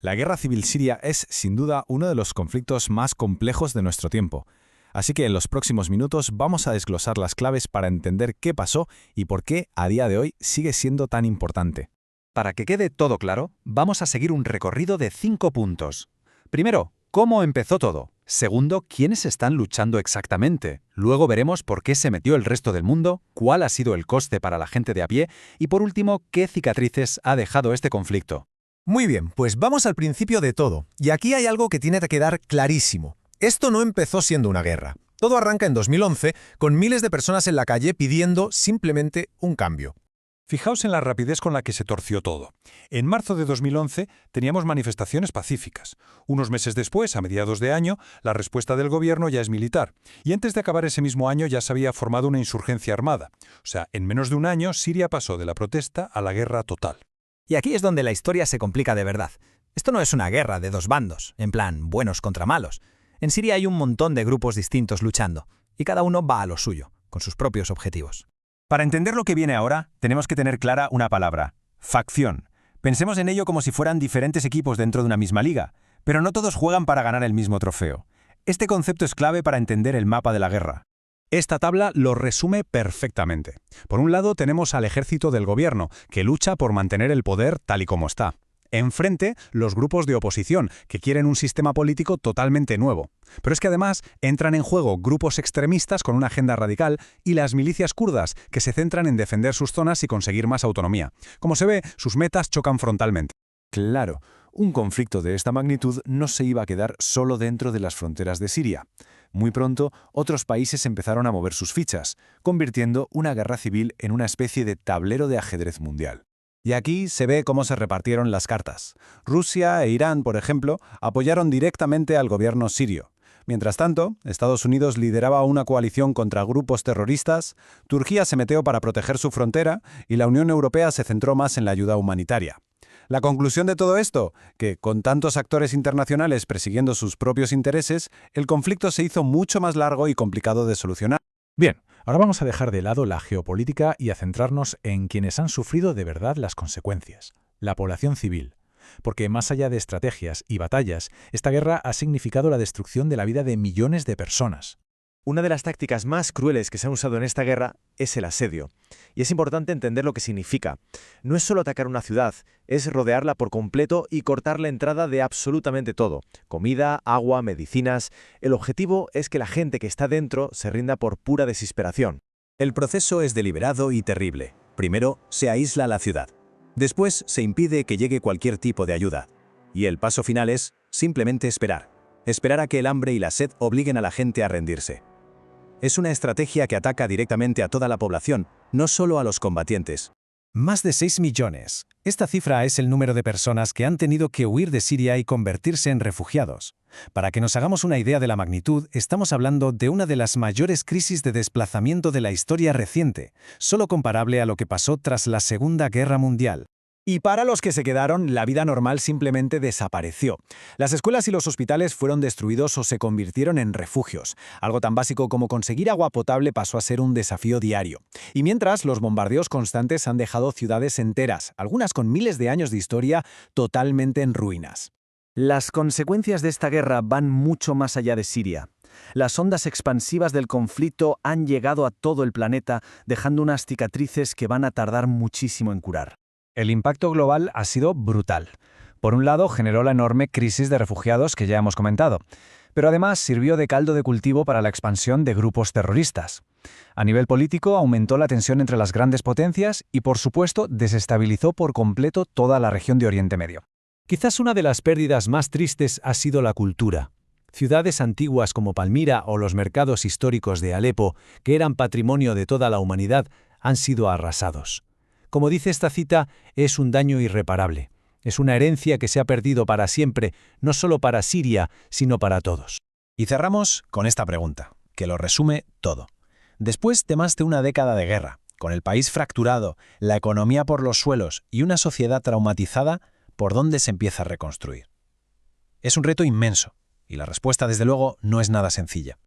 La guerra civil siria es, sin duda, uno de los conflictos más complejos de nuestro tiempo. Así que en los próximos minutos vamos a desglosar las claves para entender qué pasó y por qué, a día de hoy, sigue siendo tan importante. Para que quede todo claro, vamos a seguir un recorrido de 5 puntos. Primero, ¿cómo empezó todo? Segundo, ¿quiénes están luchando exactamente? Luego veremos por qué se metió el resto del mundo, cuál ha sido el coste para la gente de a pie y, por último, qué cicatrices ha dejado este conflicto. Muy bien, pues vamos al principio de todo. Y aquí hay algo que tiene que quedar clarísimo. Esto no empezó siendo una guerra. Todo arranca en 2011, con miles de personas en la calle pidiendo simplemente un cambio. Fijaos en la rapidez con la que se torció todo. En marzo de 2011 teníamos manifestaciones pacíficas. Unos meses después, a mediados de año, la respuesta del gobierno ya es militar. Y antes de acabar ese mismo año ya se había formado una insurgencia armada. O sea, en menos de un año, Siria pasó de la protesta a la guerra total. Y aquí es donde la historia se complica de verdad. Esto no es una guerra de dos bandos, en plan buenos contra malos. En Siria hay un montón de grupos distintos luchando, y cada uno va a lo suyo, con sus propios objetivos. Para entender lo que viene ahora, tenemos que tener clara una palabra: facción. Pensemos en ello como si fueran diferentes equipos dentro de una misma liga, pero no todos juegan para ganar el mismo trofeo. Este concepto es clave para entender el mapa de la guerra. Esta tabla lo resume perfectamente. Por un lado tenemos al ejército del gobierno, que lucha por mantener el poder tal y como está. Enfrente, los grupos de oposición, que quieren un sistema político totalmente nuevo. Pero es que además entran en juego grupos extremistas con una agenda radical y las milicias kurdas, que se centran en defender sus zonas y conseguir más autonomía. Como se ve, sus metas chocan frontalmente. Claro, un conflicto de esta magnitud no se iba a quedar solo dentro de las fronteras de Siria. Muy pronto, otros países empezaron a mover sus fichas, convirtiendo una guerra civil en una especie de tablero de ajedrez mundial. Y aquí se ve cómo se repartieron las cartas. Rusia e Irán, por ejemplo, apoyaron directamente al gobierno sirio. Mientras tanto, Estados Unidos lideraba una coalición contra grupos terroristas, Turquía se metió para proteger su frontera y la Unión Europea se centró más en la ayuda humanitaria. La conclusión de todo esto, que con tantos actores internacionales persiguiendo sus propios intereses, el conflicto se hizo mucho más largo y complicado de solucionar. Bien, ahora vamos a dejar de lado la geopolítica y a centrarnos en quienes han sufrido de verdad las consecuencias, la población civil. Porque más allá de estrategias y batallas, esta guerra ha significado la destrucción de la vida de millones de personas. Una de las tácticas más crueles que se han usado en esta guerra es el asedio. Y es importante entender lo que significa. No es solo atacar una ciudad, es rodearla por completo y cortar la entrada de absolutamente todo. Comida, agua, medicinas. El objetivo es que la gente que está dentro se rinda por pura desesperación. El proceso es deliberado y terrible. Primero, se aísla la ciudad. Después, se impide que llegue cualquier tipo de ayuda. Y el paso final es simplemente esperar. Esperar a que el hambre y la sed obliguen a la gente a rendirse. Es una estrategia que ataca directamente a toda la población, no solo a los combatientes. Más de 6 millones. Esta cifra es el número de personas que han tenido que huir de Siria y convertirse en refugiados. Para que nos hagamos una idea de la magnitud, estamos hablando de una de las mayores crisis de desplazamiento de la historia reciente, solo comparable a lo que pasó tras la Segunda Guerra Mundial. Y para los que se quedaron, la vida normal simplemente desapareció. Las escuelas y los hospitales fueron destruidos o se convirtieron en refugios. Algo tan básico como conseguir agua potable pasó a ser un desafío diario. Y mientras, los bombardeos constantes han dejado ciudades enteras, algunas con miles de años de historia, totalmente en ruinas. Las consecuencias de esta guerra van mucho más allá de Siria. Las ondas expansivas del conflicto han llegado a todo el planeta, dejando unas cicatrices que van a tardar muchísimo en curar. El impacto global ha sido brutal. Por un lado, generó la enorme crisis de refugiados que ya hemos comentado, pero además sirvió de caldo de cultivo para la expansión de grupos terroristas. A nivel político, aumentó la tensión entre las grandes potencias y, por supuesto, desestabilizó por completo toda la región de Oriente Medio. Quizás una de las pérdidas más tristes ha sido la cultura. Ciudades antiguas como Palmira o los mercados históricos de Alepo, que eran patrimonio de toda la humanidad, han sido arrasados. Como dice esta cita, es un daño irreparable. Es una herencia que se ha perdido para siempre, no solo para Siria, sino para todos. Y cerramos con esta pregunta, que lo resume todo. Después de más de una década de guerra, con el país fracturado, la economía por los suelos y una sociedad traumatizada, ¿por dónde se empieza a reconstruir? Es un reto inmenso, y la respuesta, desde luego, no es nada sencilla.